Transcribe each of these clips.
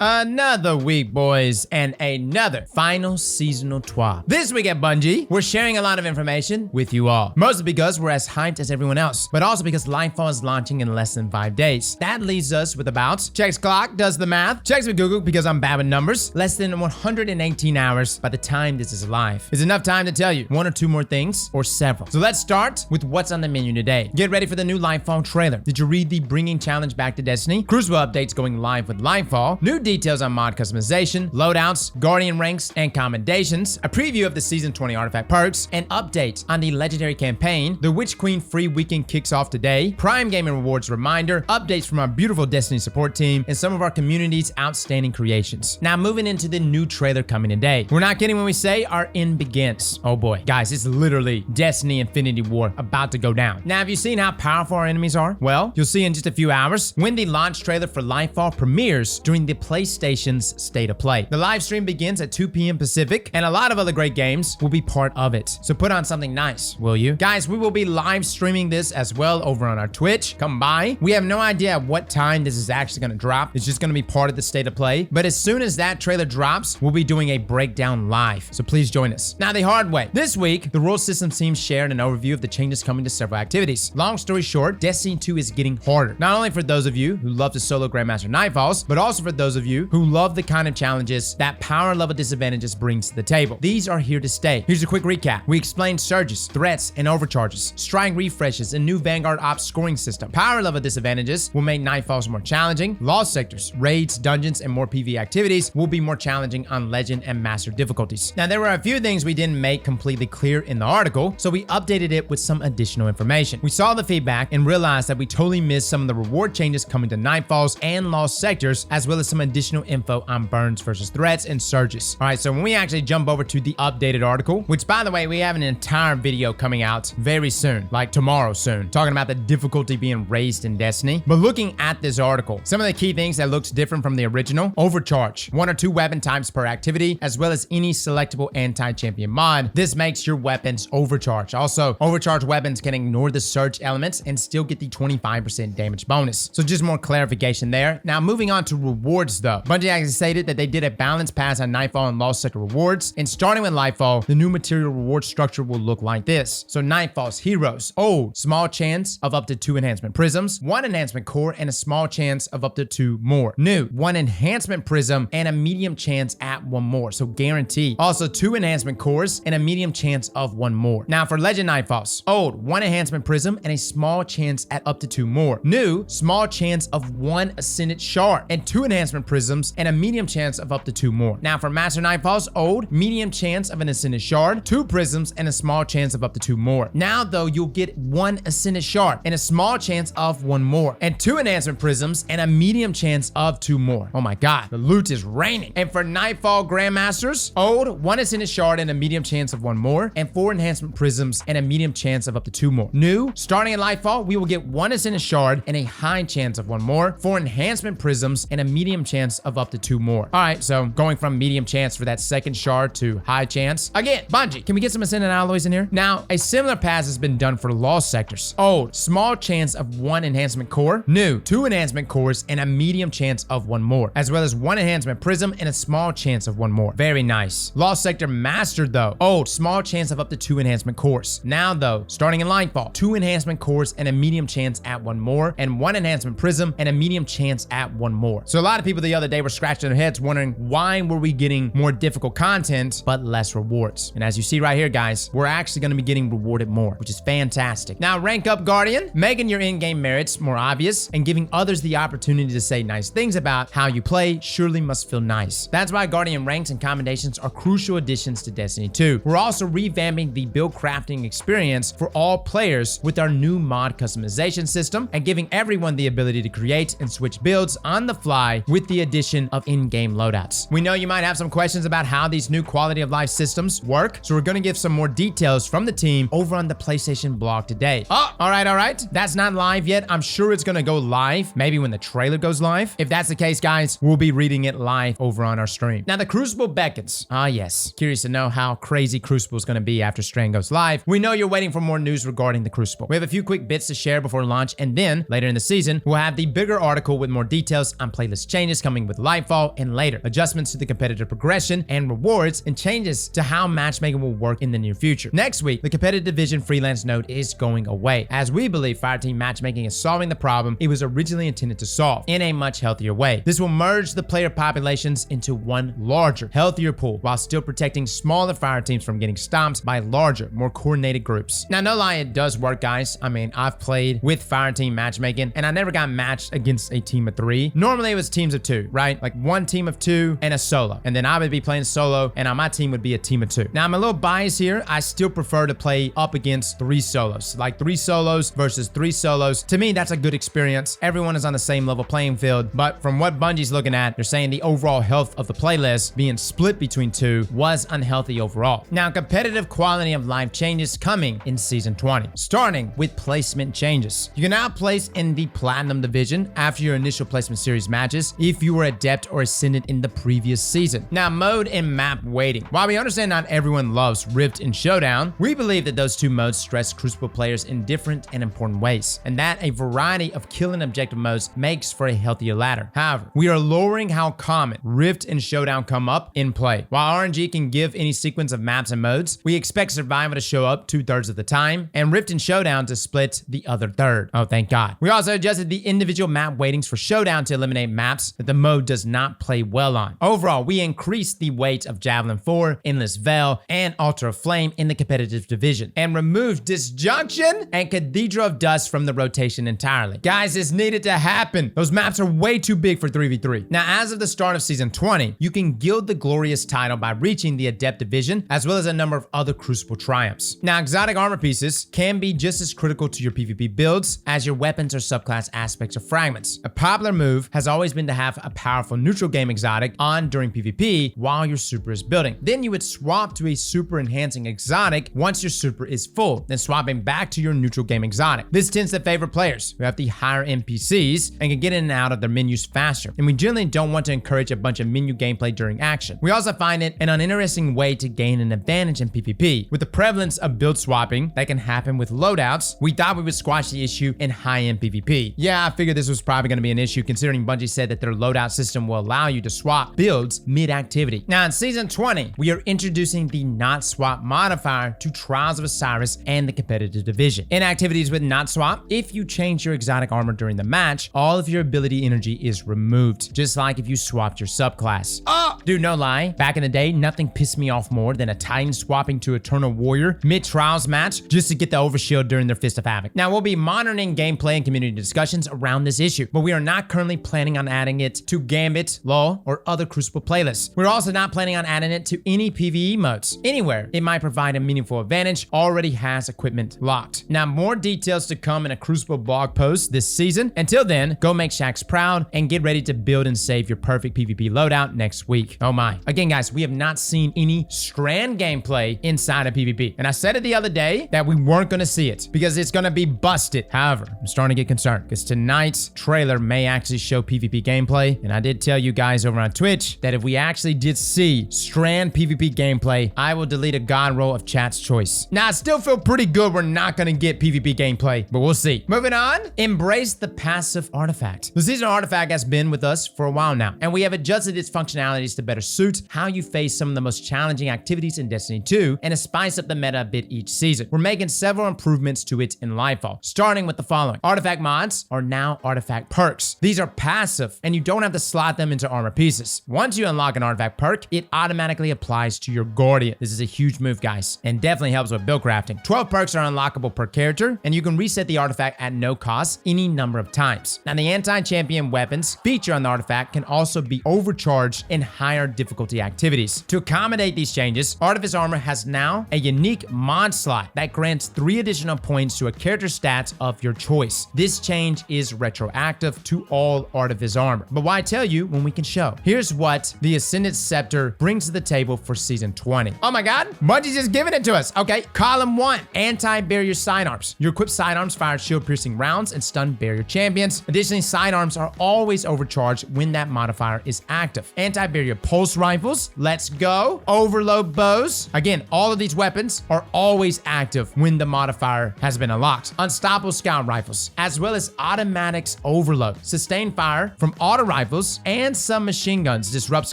Another week, boys, and another final seasonal TWAB. This week at Bungie, we're sharing a lot of information with you all. Mostly because we're as hyped as everyone else, but also because Lightfall is launching in less than 5 days. That leaves us with about, checks clock, does the math, checks with Google because I'm bad with numbers, less than 118 hours by the time this is live. Is enough time to tell you one or two more things, or several. So let's start with what's on the menu today. Get ready for the new Lightfall trailer. Did you read the Bringing Challenge Back to Destiny? Crucible updates going live with Lightfall, new details on mod customization, loadouts, guardian ranks, and commendations, a preview of the Season 20 artifact perks, an update on the legendary campaign, the Witch Queen free weekend kicks off today, Prime Gaming Rewards reminder, updates from our beautiful Destiny support team, and some of our community's outstanding creations. Now moving into the new trailer coming today. We're not kidding when we say our end begins. Oh boy, guys, it's literally Destiny Infinity War about to go down. Now, have you seen how powerful our enemies are? Well, you'll see in just a few hours when the launch trailer for Lightfall premieres during the PlayStation's State of Play. The live stream begins at 2 p.m. Pacific, and a lot of other great games will be part of it. So put on something nice, will you? Guys, we will be live streaming this as well over on our Twitch. Come by. We have no idea at what time this is actually going to drop. It's just going to be part of the State of Play. But as soon as that trailer drops, we'll be doing a breakdown live. So please join us. Now, the hard way. This week, the Rule Systems team shared an overview of the changes coming to several activities. Long story short, Destiny 2 is getting harder. Not only for those of you who love to solo Grandmaster Nightfalls, but also for those of you who love the kind of challenges that power level disadvantages brings to the table. These are here to stay. Here's a quick recap. We explained surges, threats, and overcharges, strike refreshes, and new Vanguard Ops scoring system. Power level disadvantages will make Nightfalls more challenging. Lost sectors, raids, dungeons, and more PvE activities will be more challenging on Legend and Master difficulties. Now, there were a few things we didn't make completely clear in the article, so we updated it with some additional information. We saw the feedback and realized that we totally missed some of the reward changes coming to Nightfalls and Lost sectors, as well as some additional info on burns versus threats and surges. All right, so when we actually jump over to the updated article, which by the way, we have an entire video coming out very soon, like tomorrow soon, talking about the difficulty being raised in Destiny. But looking at this article, some of the key things that looks different from the original: overcharge, 1 or 2 weapon types per activity, as well as any selectable anti-champion mod. This makes your weapons overcharge. Also, overcharged weapons can ignore the surge elements and still get the 25% damage bonus. So just more clarification there. Now moving on to rewards though. Bungie actually stated that they did a balanced pass on Nightfall and Lost sector rewards, and starting with Lightfall, the new material reward structure will look like this. So Nightfall's heroes: small chance of up to 2 enhancement prisms, 1 enhancement core, and a small chance of up to 2 more. New, 1 enhancement prism and a medium chance at 1 more, so guaranteed. Also 2 enhancement cores and a medium chance of 1 more. Now for Legend Nightfalls: 1 enhancement prism and a small chance at up to 2 more. New, small chance of 1 ascended shard and 2 enhancement prisms and a medium chance of up to 2 more. Now for Master Nightfalls: medium chance of an ascended shard, 2 prisms, and a small chance of up to 2 more. Now though, you'll get 1 ascended shard and a small chance of 1 more, and 2 enhancement prisms and a medium chance of 2 more. Oh my god, the loot is raining. And for Nightfall Grandmasters: 1 ascended shard and a medium chance of 1 more, and 4 enhancement prisms and a medium chance of up to 2 more. New, starting in Lightfall, we will get 1 ascended shard and a high chance of 1 more, 4 enhancement prisms, and a medium chance of up to 2 more. All right, so going from medium chance for that second shard to high chance. Again, Bungie, can we get some ascendant alloys in here? Now, a similar pass has been done for Lost sectors. Small chance of 1 enhancement core. New, 2 enhancement cores and a medium chance of 1 more, as well as 1 enhancement prism and a small chance of 1 more. Very nice. Lost sector mastered though: small chance of up to 2 enhancement cores. Now though, starting in Lightfall, 2 enhancement cores and a medium chance at 1 more, and 1 enhancement prism and a medium chance at 1 more. So a lot of people the other day were scratching their heads wondering, why were we getting more difficult content but less rewards? And as you see right here, guys, we're actually going to be getting rewarded more, which is fantastic. Now rank up Guardian, making your in-game merits more obvious and giving others the opportunity to say nice things about how you play surely must feel nice. That's why Guardian ranks and commendations are crucial additions to Destiny 2. We're also revamping the build crafting experience for all players with our new mod customization system and giving everyone the ability to create and switch builds on the fly with the addition of in-game loadouts. We know you might have some questions about how these new quality of life systems work, so we're going to give some more details from the team over on the PlayStation blog today. All right. That's not live yet. I'm sure it's going to go live, maybe when the trailer goes live. If that's the case, guys, we'll be reading it live over on our stream. Now, the Crucible beckons. Yes. Curious to know how crazy Crucible is going to be after Strand goes live. We know you're waiting for more news regarding the Crucible. We have a few quick bits to share before launch, and then later in the season, we'll have the bigger article with more details on playlist changes coming with Lightfall and later, adjustments to the competitive progression and rewards, and changes to how matchmaking will work in the near future. Next week, the competitive division freelance node is going away, as we believe Fireteam matchmaking is solving the problem it was originally intended to solve in a much healthier way. This will merge the player populations into one larger, healthier pool while still protecting smaller fire teams from getting stomped by larger, more coordinated groups. Now, no lie, it does work, guys. I mean, I've played with Fireteam matchmaking and I never got matched against a team of 3. Normally it was teams of 2, right? Like one team of 2 and a solo. And then I would be playing solo and on my team would be a team of 2. Now, I'm a little biased here. I still prefer to play up against 3 solos. Like 3 solos versus 3 solos. To me, that's a good experience. Everyone is on the same level playing field. But from what Bungie's looking at, they're saying the overall health of the playlist being split between 2 was unhealthy overall. Now, competitive quality of life changes coming in Season 20, starting with placement changes. You can now place in the Platinum Division after your initial placement series matches if you were Adept or Ascendant in the previous season. Now, mode and map waiting. While we understand not everyone loves Rift and Showdown, we believe that those 2 modes stress Crucible players in different and important ways, and that a variety of kill and objective modes makes for a healthier ladder. However, we are lowering how common Rift and Showdown come up in play. While RNG can give any sequence of maps and modes, we expect Survival to show up 2/3 of the time, and Rift and Showdown to split the other third. Oh, thank God. We also adjusted the individual map weightings for Showdown to eliminate maps that the mode does not play well on. Overall, we increased the weight of Javelin 4, Endless Veil, and Altar of Flame in the competitive division, and removed Disjunction and Cathedral of Dust from the rotation entirely. Guys, this needed to happen. Those maps are way too big for 3v3. Now, as of the start of Season 20, you can gild the Glorious title by reaching the Adept Division, as well as a number of other Crucible triumphs. Now, exotic armor pieces can be just as critical to your PvP builds as your weapons or subclass aspects or fragments. A popular move has always been to have a powerful neutral game exotic on during PvP while your super is building. Then you would swap to a super enhancing exotic once your super is full, then swapping back to your neutral game exotic. This tends to favor players who have the higher NPCs and can get in and out of their menus faster, and we generally don't want to encourage a bunch of menu gameplay during action. We also find it an uninteresting way to gain an advantage in PvP. With the prevalence of build swapping that can happen with loadouts, we thought we would squash the issue in high-end PvP. Yeah, I figured this was probably going to be an issue considering Bungie said that their loadout system will allow you to swap builds mid-activity. Now, in Season 20, we are introducing the not swap modifier to Trials of Osiris and the competitive division. In activities with not swap, if you change your exotic armor during the match, all of your ability energy is removed, just like if you swapped your subclass. Oh, dude, no lie. Back in the day, nothing pissed me off more than a Titan swapping to Eternal Warrior mid-trials match just to get the overshield during their Fist of Havoc. Now, we'll be monitoring gameplay and community discussions around this issue, but we are not currently planning on adding it to Gambit, LoL, or other Crucible playlists. We're also not planning on adding it to any PvE modes. Anywhere it might provide a meaningful advantage already has equipment locked. Now, more details to come in a Crucible blog post this season. Until then, go make Shaxx proud and get ready to build and save your perfect PvP loadout next week. Oh my. Again, guys, we have not seen any Strand gameplay inside of PvP. And I said it the other day that we weren't going to see it because it's going to be busted. However, I'm starting to get concerned because tonight's trailer may actually show PvP gameplay. And I did tell you guys over on Twitch that if we actually did see Strand PvP gameplay, I will delete a god roll of chat's choice. Now, I still feel pretty good we're not going to get PvP gameplay, but we'll see. Moving on, embrace the passive artifact. The seasonal artifact has been with us for a while now, and we have adjusted its functionalities to better suit how you face some of the most challenging activities in Destiny 2 and to spice up the meta a bit each season. We're making several improvements to it in Lightfall, starting with the following. Artifact mods are now artifact perks. These are passive, and you don't have to slot them into armor pieces. Once you unlock an artifact perk, it automatically applies to your Guardian. This is a huge move, guys, and definitely helps with build crafting. 12 perks are unlockable per character, and you can reset the artifact at no cost any number of times. Now, the anti-champion weapons feature on the artifact can also be overcharged in higher difficulty activities. To accommodate these changes, Artifice Armor has now a unique mod slot that grants 3 additional points to a character stat of your choice. This change is retroactive to all Artifice Armor. But why tell you when we can show? Here's what the Ascendant Scepter brings to the table for Season 20. Oh my God, Bungie's just giving it to us. Okay, column 1, anti-barrier sidearms. Your equipped sidearms fire shield-piercing rounds and stun barrier champions. Additionally, sidearms are always overcharged when that modifier is active. Anti-barrier pulse rifles. Let's go. Overload bows. Again, all of these weapons are always active when the modifier has been unlocked. Unstoppable scout rifles, as well as automatics overload. Sustained fire from auto rifles and some machine guns disrupts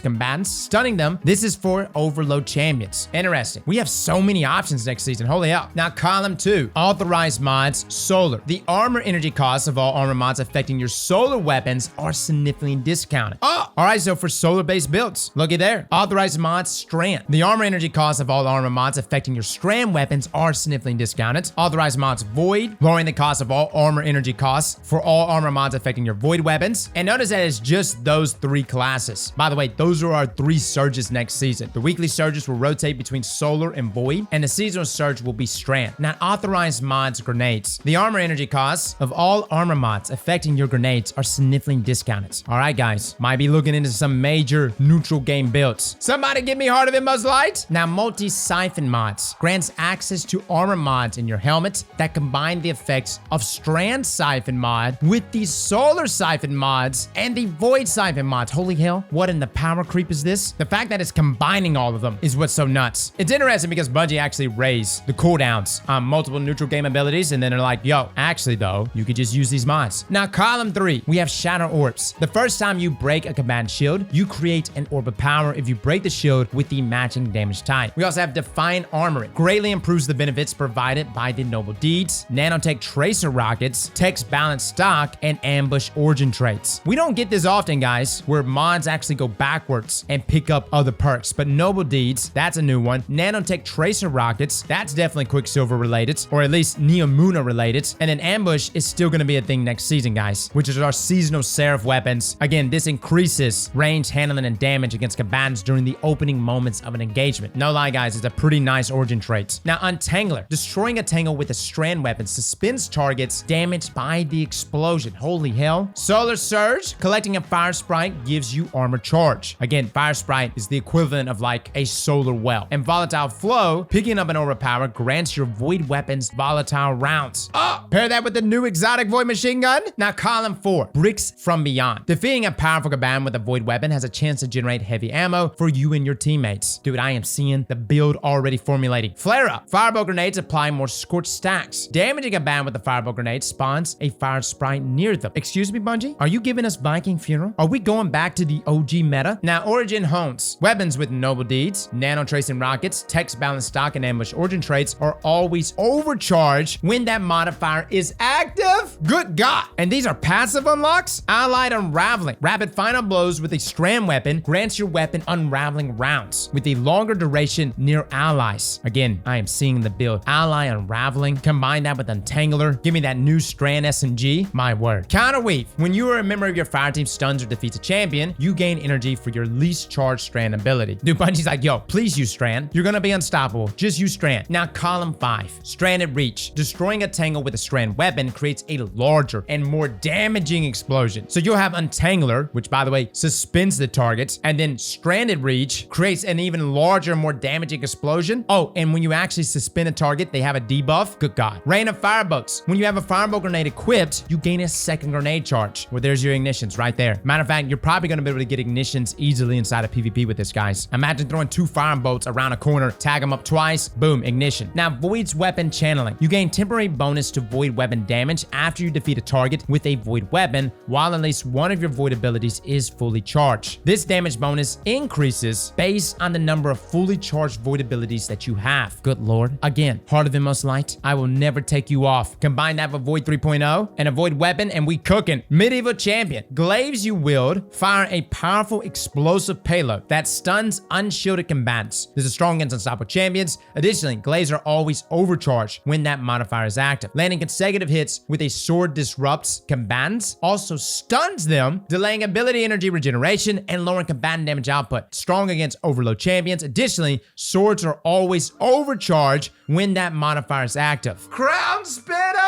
combatants, stunning them. This is for overload champions. Interesting. We have so many options next season. Holy hell. Now, column 2, authorized mods, solar. The armor energy costs of all armor mods affecting your solar weapons are significantly discounted. Oh, all right. So for solar-based builds, looky there. Authorized mods, strand. The armor energy costs of all armor mods affecting your strand weapons are significantly discounted. Authorized mods, void, lowering the cost of all armor energy costs for all armor mods affecting your void weapons. And notice that it's just those 3 classes. By the way, those are our 3 surges next season. The weekly surges will rotate between solar and void, and the seasonal surge will be strand. Now, authorized mods, grenades. The armor energy costs of all armor mods affecting your grenades are significantly discounted. All right, guys, might be looking into some major neutral game builds. Somebody give me Heart of Inmost Light. Now, multi-siphon mods grants access to armor mods in your helmet that combine the effects of strand siphon mod with the solar siphon mods and the void siphon mods. Holy hell, what in the power creep is this? The fact that it's combining all of them is what's so nuts. It's interesting because Bungie actually raised the cooldowns on multiple neutral game abilities, and then they're like, yo, actually though, you could just use these mods. Now, column 3, we have shatter orbs. The first time you break a combatant shield, you create an orb of power if you break the shield with the matching damage type. We also have Defiant Armoring. Greatly improves the benefits provided by the noble deeds, nanotech tracer rockets, text balance stock, and ambush origin traits. We don't get this often, guys, where mods actually go backwards and pick up other perks, but noble deeds, that's a new one. Nanotech tracer rockets, that's definitely Quicksilver related, or at least Neomuna related. And then ambush is still going to be a thing next season, guys, which is our seasonal Seraph weapons. Again, this increases range, handling, and damage against combatants during the opening moments of an engagement. No lie, guys, it's a pretty nice origin trait. Now, Untangler. Destroying a tangle with a strand weapon suspends targets damaged by the explosion. Holy hell. Solar Surge. Collecting a fire sprite gives you armor charge. Again, fire sprite is the equivalent of like a solar well. And Volatile Flow. Picking up an aura power grants your void weapons volatile rounds. Oh, pair that with the new exotic void machine gun. Now, column 4. Bricks from Beyond. Defeating a powerful combatant with a void weapon has a chance to generate heavy ammo for you and your teammates. Dude, I am seeing the build already formulating. Flare Up. Fireball grenades apply more scorch stacks. Damaging a combatant with a fireball grenade spawns a fire sprite near them. Excuse me, Bungie? Are you giving us Viking Funeral? Are we going back to the OG meta? Now, Origin Hones. Weapons with noble deeds, nano tracing rockets, text balance stock, and ambush origin traits are always overcharged when that modifier is active. Good God. And these are passive unlocks? Allied Unraveling. Rapid final blows with a strand weapon grants your weapon unraveling rounds with a longer duration near allies. Again, I am seeing the build. Ally Unraveling. Combine that with Untangler. Give me that new strand SMG. My word. Counterweave. When you are a member of your fire team stuns or defeats a champion, you gain energy for your least charged strand ability. Dude, Bungie's like, yo, please use strand. You're gonna be unstoppable. Just use strand. Now, column 5. Stranded Reach. Destroying a tangle with a strand weapon creates a larger and more damaging explosion. So you'll have Untangler, which by the way, suspends the targets, and then Stranded Reach creates an even larger, more damaging explosion. Oh, and when you actually suspend a target, they have a debuff. Good God. Rain of Fireboats. When you have a fireball grenade equipped, you gain a second grenade charge. Well, there's your ignitions right there. Matter of fact, you're probably gonna be able to get ignitions easily inside of PvP with this, guys. Imagine throwing 2 fireboats around a corner, tag them up twice, boom, ignition. Now, Void's weapon channeling. You gain temporary bonus to void weapon damage after you defeat a target with a void weapon, while at least one of your void abilities is fully charged. This damage bonus increases based on the number of fully charged void abilities that you have. Good Lord. Again, Heart of Inmost Light. I will never take you off. Combine that with Void 3.0 and a void weapon, and we cooking. Medieval Champion. Glaives you wield fire a powerful explosive payload that stuns unshielded combatants. This is strong against unstoppable champions. Additionally, glaives are always overcharged when that modifier is active. Landing consecutive hits with a sword disrupts combatants, also stuns them, delaying ability energy regeneration and lowering combatant damage output. Strong against overload champions. Additionally, swords are always overcharged when that modifier is active. Crown Spitter!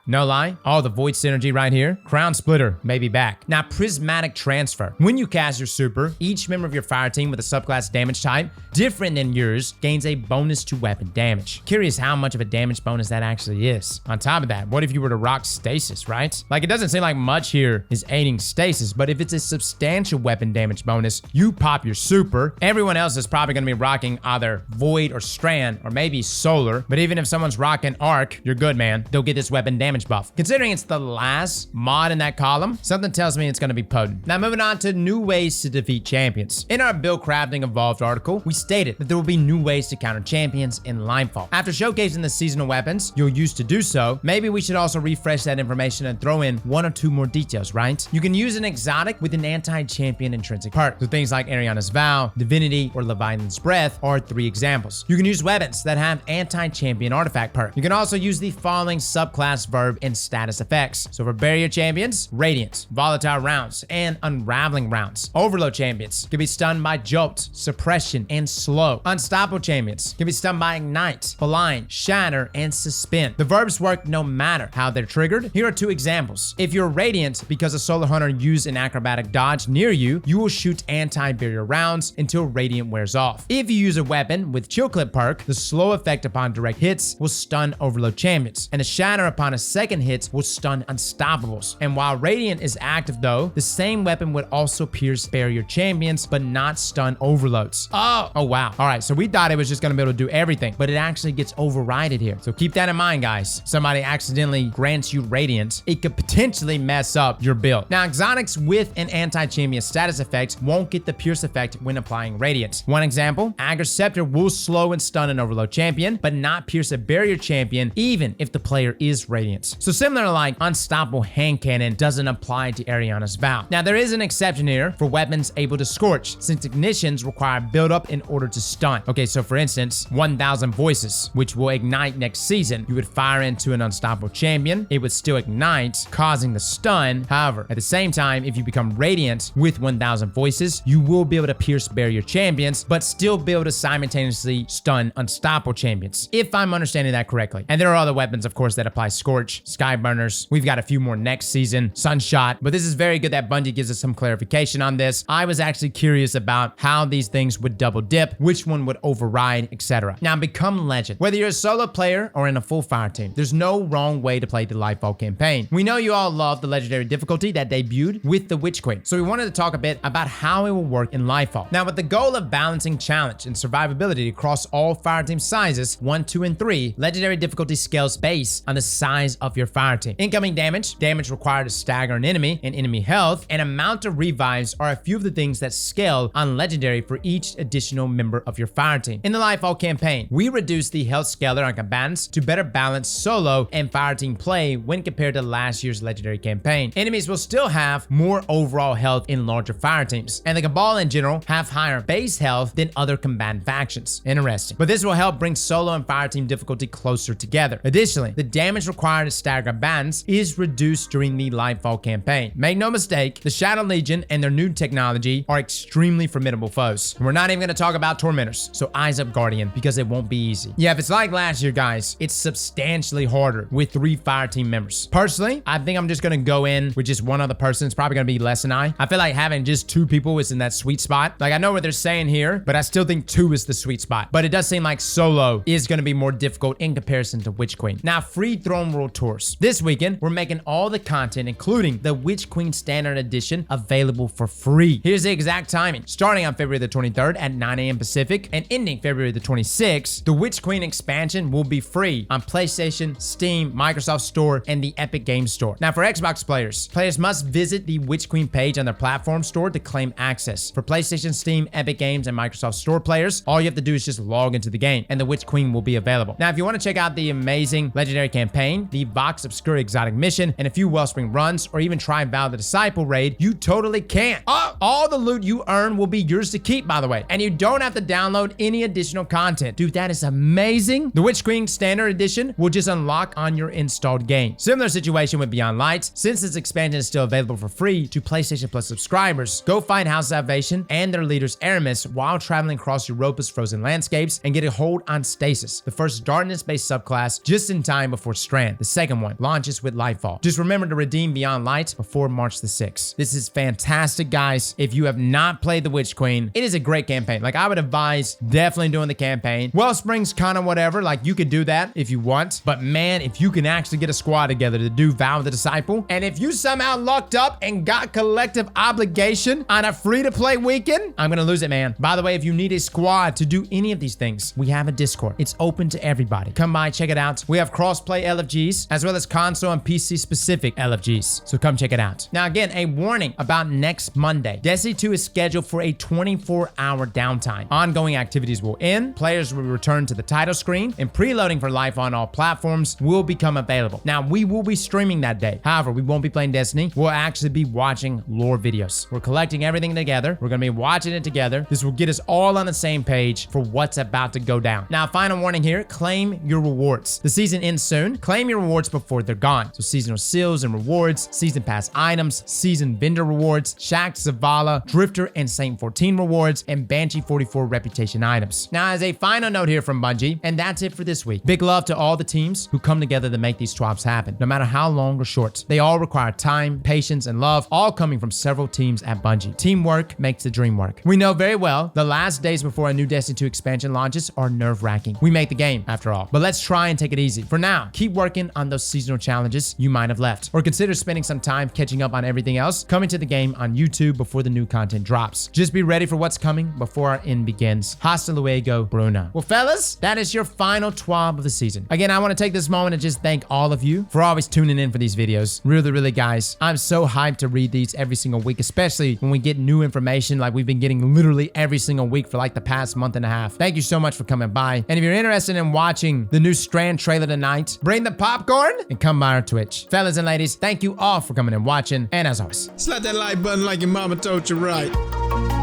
No lie, all the void synergy right here. Crown Splitter may be back. Now, Prismatic Transfer. When you cast your super, each member of your fire team with a subclass damage type different than yours gains a bonus to weapon damage. Curious how much of a damage bonus that actually is. On top of that, what if you were to rock stasis, right? Like, it doesn't seem like much here is aiding stasis, but if it's a substantial weapon damage bonus, you pop your super. Everyone else is probably going to be rocking either void or strand or maybe solar, but even if someone's rocking arc, you're good, man. They'll get this weapon damage buff. Considering it's the last mod in that column, something tells me it's going to be potent. Now, moving on to new ways to defeat champions. In our build crafting evolved article, we stated that there will be new ways to counter champions in Lightfall. After showcasing the seasonal weapons you'll use to do so, maybe we should also refresh that information and throw in one or two more details, right? You can use an exotic with an anti-champion intrinsic perk. So things like Ariana's Vow, Divinity, or Leviathan's Breath are 3 examples. You can use weapons that have anti-champion artifact perk. You can also use the following subclass verb and status effects. So for barrier champions, Radiance, Volatile Rounds, and Unraveling Rounds. Overload champions can be stunned by Jolt, Suppression, and Slow. Unstoppable champions can be stunned by Ignite, Blind, Shatter, and Suspend. The verbs work no matter how they're triggered. Here are 2 examples. If you're Radiant because a Solar Hunter used an acrobatic dodge near you, you will shoot anti-barrier rounds until Radiant wears off. If you use a weapon with Chill Clip perk, the slow effect upon direct hits will stun Overload champions, and a Shatter upon a second hit will stun Unstoppables. And while Radiant is active though, the same weapon would also pierce barrier champions, but not stun Overloads. Oh wow. All right, so we thought it was just gonna be able to do everything, but it actually gets overrided here. So keep that in mind, guys. Somebody accidentally grants you Radiant, it could potentially mess up your build. Now, exotics with an anti-champion status effect won't get the pierce effect when applying Radiant. One example, Agar Scepter will slow and stun an Overload champion, but not pierce a barrier champion, even if the player is Radiant. So similar to like Unstoppable Hand Cannon doesn't apply to Ariana's Vow. Now, there is an exception here for weapons able to scorch, since ignitions require build-up in order to stun. Okay, so for instance, 1000 Voices, which will ignite next season, you would fire into an unstoppable champion, it would still ignite, causing the stun. However, at the same time, if you become Radiant with 1000 Voices, you will be able to pierce barrier champions, but still be able to simultaneously stun unstoppable champions, if I'm understanding that correctly. And there are other weapons, of course, that apply Scorch, Skyburners. We've got a few more next season, Sunshot, but this is very good that Bungie gives us some clarification on this. I was actually curious about how these things would double dip, which one would override, etc. Now, become Legend. Whether you're a solo player or in a full fire team, there's no wrong way to play the Lightfall campaign. We know you all love the legendary difficulty that debuted with the Witch Queen, so we wanted to talk a bit about how it will work in Lightfall. Now, with the goal of balancing challenge and survivability across all fire team sizes 1, 2, and 3, legendary difficulty scales based on the size of your fire team. Incoming damage, damage required to stagger an enemy, and enemy health, and amount of revives are a few of the things that scale on legendary for each additional member of your fire team. In the Lightfall campaign, we reduced the health scaler on combatants to better balance solo and fire team play when compared to last year's legendary campaign. Enemies will still have more overall health in larger fire teams, and the Cabal in general have higher base health than other combatant factions. Interesting. But this will help bring solo and fire team difficulty closer together. Additionally, the damage required to stagger combatants is reduced during the Lightfall campaign. Make no mistake, the Shadow Legion and their new technology are extremely formidable foes. And we're not even going to talk about Tormentors, so eyes up Guardian, because it won't be easy. Yeah, if it's like last year, guys, it's substantially harder with 3 fire team members. Personally, I think I'm just going to go in with just one other person. It's probably going to be less than I feel like having just 2 people is in that sweet spot. Like, I know what they're saying here, but I still think 2 is the sweet spot. But it does seem like solo is going to be more difficult in comparison to Witch Queen. Now, free Throne World Tours. This weekend, we're making all the content, including the Witch Queen Standard Edition, available for free. Here's the exact timing. Starting on February the 23rd at 9 a.m. Pacific and ending February the 26th, the Witch Queen expansion will be free on PlayStation, Steam, Microsoft Store, and the Epic Games Store. Now, for Xbox players must visit the Witch Queen page on their platform store to claim access. For PlayStation, Steam, Epic Games, and Microsoft Store players, all you have to do is just log into the game, and the Witch Queen will be available. Now, if you want to check out the amazing legendary campaign, the Vox Obscura exotic mission, and a few Wellspring runs, or even try Val the Disciple raid, you totally can. All the loot you earn will be yours to keep, by the way, and you don't have to download any additional content. Dude, that is amazing. The Witch Queen Standard Edition will just unlock on your installed game. Similar situation with Beyond Light. Since this expansion is still available for free to PlayStation Plus subscribers, go find House of Salvation and their leaders Aramis while traveling across Europa's frozen landscapes and get a hold on Stasis. releases. The first darkness-based subclass just in time before Strand. The second one launches with Lightfall. Just remember to redeem Beyond Light before March the 6th. This is fantastic, guys. If you have not played the Witch Queen, it is a great campaign. Like, I would advise definitely doing the campaign. Wellspring's kind of whatever. Like, you could do that if you want. But man, if you can actually get a squad together to do Vow the Disciple, and if you somehow lucked up and got collective obligation on a free-to-play weekend, I'm gonna lose it, man. By the way, if you need a squad to do any of these things, we have a Discord. It's open to everybody. Come by, check it out. We have cross-play LFGs, as well as console and PC-specific LFGs. So come check it out. Now, again, a warning about next Monday. Destiny 2 is scheduled for a 24-hour downtime. Ongoing activities will end, players will return to the title screen, and preloading for life on all platforms will become available. Now, we will be streaming that day. However, we won't be playing Destiny. We'll actually be watching lore videos. We're collecting everything together. We're gonna be watching it together. This will get us all on the same page for what's about to go down. Now, final warning here, claim your rewards. The season ends soon. Claim your rewards before they're gone. So seasonal seals and rewards, season pass items, season vendor rewards, Shaq, Zavala, Drifter, and Saint 14 rewards, and Banshee 44 reputation items. Now, as a final note here from Bungie, and that's it for this week. Big love to all the teams who come together to make these TWABs happen, no matter how long or short. They all require time, patience, and love, all coming from several teams at Bungie. Teamwork makes the dream work. We know very well the last days before a new Destiny 2 expansion launches are nerve-wracking. We make the game, after all. But let's try and take it easy. For now, keep working on those seasonal challenges you might have left, or consider spending some time catching up on everything else coming to the game on YouTube before the new content drops. Just be ready for what's coming before our end begins. Hasta luego, Bruno. Well, fellas, that is your final TWAB of the season. Again, I want to take this moment to just thank all of you for always tuning in for these videos. Really, guys, I'm so hyped to read these every single week, especially when we get new information like we've been getting literally every single week for like the past month and a half. Thank you so much for coming by. And if you're interested in watching the new Strand trailer tonight, bring the popcorn and come by our Twitch. Fellas and ladies, thank you all for coming and watching. And as always, slap that like button like your mama told you right.